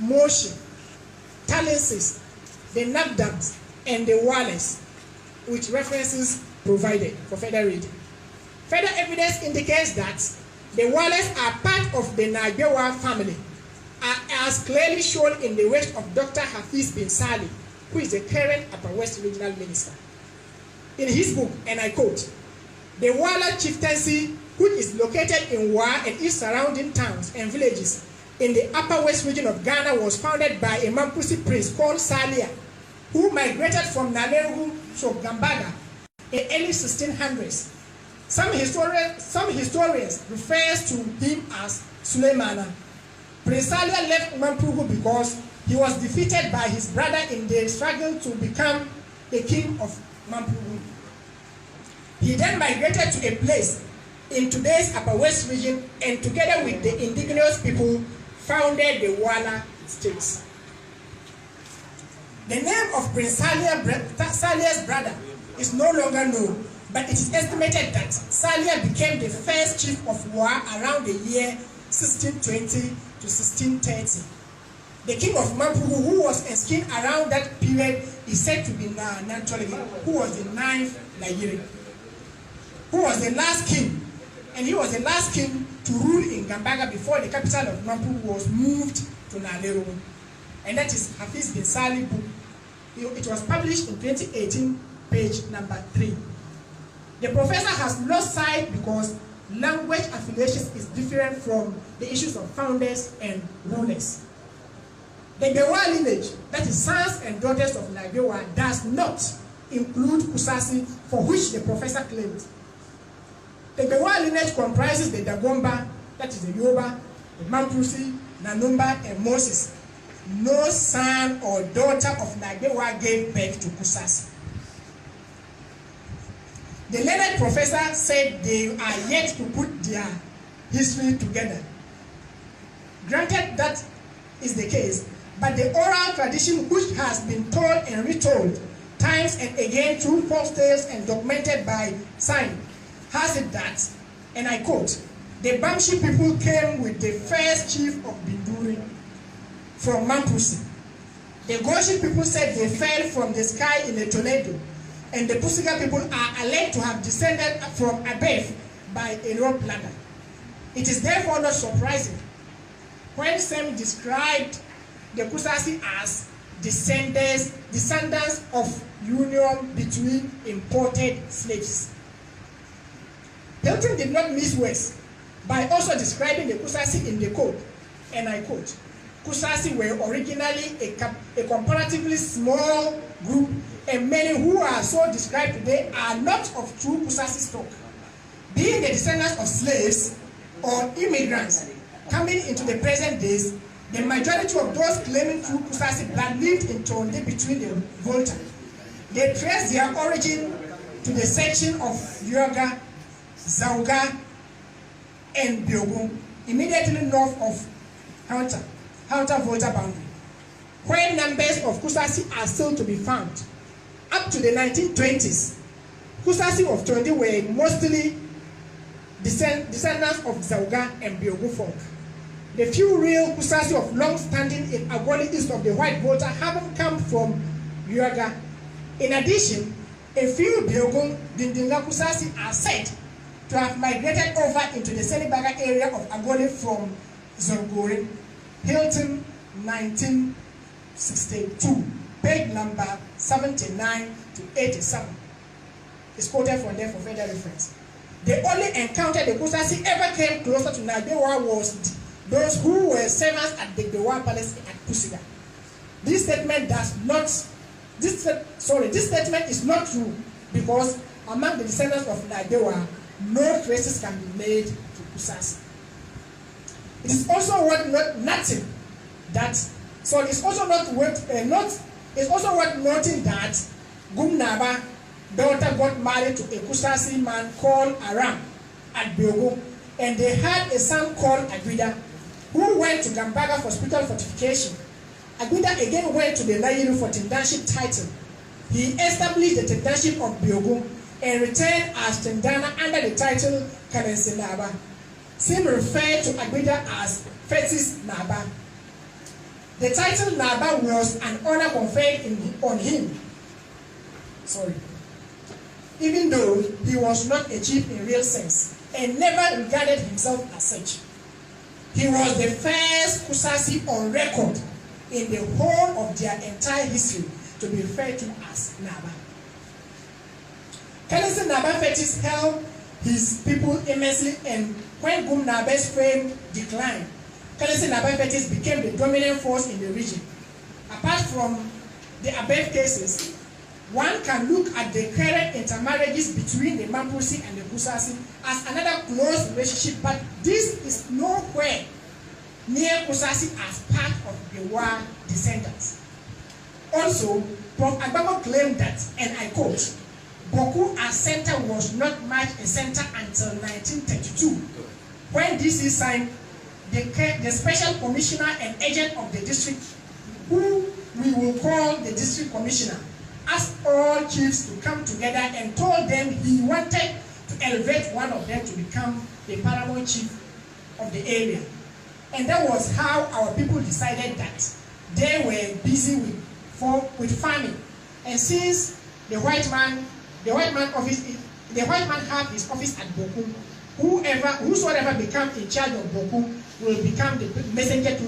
Moshi, Talensis, the Nabdabs, and the Wales, which references provided for further reading. Further evidence indicates that the Wales are part of the Nagbewa family, as clearly shown in the work of Dr. Hafiz bin Salih, who is the current Upper West Regional Minister. In his book, and I quote, "The Wala chieftaincy, which is located in Wa and its surrounding towns and villages in the Upper West region of Ghana, was founded by a Mampusi prince called Salia, who migrated from Naleru to Gambaga in early 1600s. Some historians refer to him as Suleimana. Prince Salia left Mampugu because he was defeated by his brother in the struggle to become the king of Mampugu. He then migrated to a place in today's Upper West region and together with the indigenous people founded the Wala states. The name of Prince Salia's brother is no longer known, but it is estimated that Salia became the first chief of Wa around the year 1620 to 1630. The king of Mampugu, who was enslaved around that period, is said to be Nantolimi, who was the 9th Nigerian, who was the last king, and he was the last king to rule in Gambaga before the capital of Mampugu was moved to Naleru. And that is Hafiz bin Salih book. It was published in 2018, page number 3. The professor has lost sight because language affiliation is different from the issues of founders and rulers. The Bewa lineage, that is sons and daughters of Nagbewa, does not include Kusasi, for which the professor claims. The Bewa lineage comprises the Dagomba, that is the Yoruba, the Mampusi, Nanumba, and Moses. No son or daughter of Nagbewa gave birth to Kusasi. The learned professor said they are yet to put their history together. Granted that is the case, but the oral tradition, which has been told and retold times and again through false tales and documented by sign, has it that, and I quote, "The Bamshi people came with the first chief of Binduri from Mampusi. The Goshi people said they fell from the sky in a tornado, and the Pusiga people are alleged to have descended from above by a rope ladder. It is therefore not surprising when some described the Kusasi as descendants of union between imported slaves." Hilton did not miss words by also describing the Kusasi in the code, and I quote, "Kusasi were originally a comparatively small group, and many who are so described today are not of true Kusasi stock, being the descendants of slaves or immigrants coming into the present days. The majority of those claiming true Kusasi blood lived in Tonde between the Volta. They trace their origin to the section of Yoga, Zauga, and Biogun, immediately north of Volta boundary, where numbers of Kusasi are still to be found. Up to the 1920s, Kusasi of Tonde were mostly descendants of Zauga and Biogun folk. The few real Kusasi of long standing in Agoli east of the White Volta haven't come from Yoga. In addition, a few Biogun Dindinga Kusasi are said to have migrated over into the Senibaga area of Agoli from Zorgore. Hilton, 1962, page number 79 to 87. Is quoted from there for further reference. The only encounter the Kusasi ever came closer to Nagbewa was those who were servants at the Bewa Palace at Pusiga. This statement is not true because among the descendants of Nagbewa, no traces can be made to Kusasi. It is also worth noting that Gumnaba daughter got married to a Kusasi man called Aram at Biogo, and they had a son called Aguida, who went to Gambaga for spiritual fortification. Aguida again went to the Nairu for Tendanship title. He established the Tendanship of Biogo and returned as Tendana under the title Karensi Naba. Some refer to Aguida as Fetis Naba. The title Naba was an honor conferred on him. Even though he was not a chief in real sense and never regarded himself as such. He was the first Kusasi on record in the whole of their entire history to be referred to as Naba. Kenneth Naba Fetis helped his people immensely, and when Gum Naba's fame declined, Kenneth Naba Fetis became the dominant force in the region. Apart from the above cases, one can look at the current intermarriages between the Mampusi and the Kusasi as another close relationship, but this is nowhere near Kusasi as part of the Wa descendants. Also, Prof. Agbamo claimed that, and I quote, Boku as center was not much a center until 1932, when DC signed the special commissioner and agent of the district, who we will call the district commissioner, asked all chiefs to come together and told them he wanted to elevate one of them to become the paramount chief of the area. And that was how our people decided that they were busy with farming. And since the white man have his office at Boku, whosoever become in charge of Boku will become the messenger to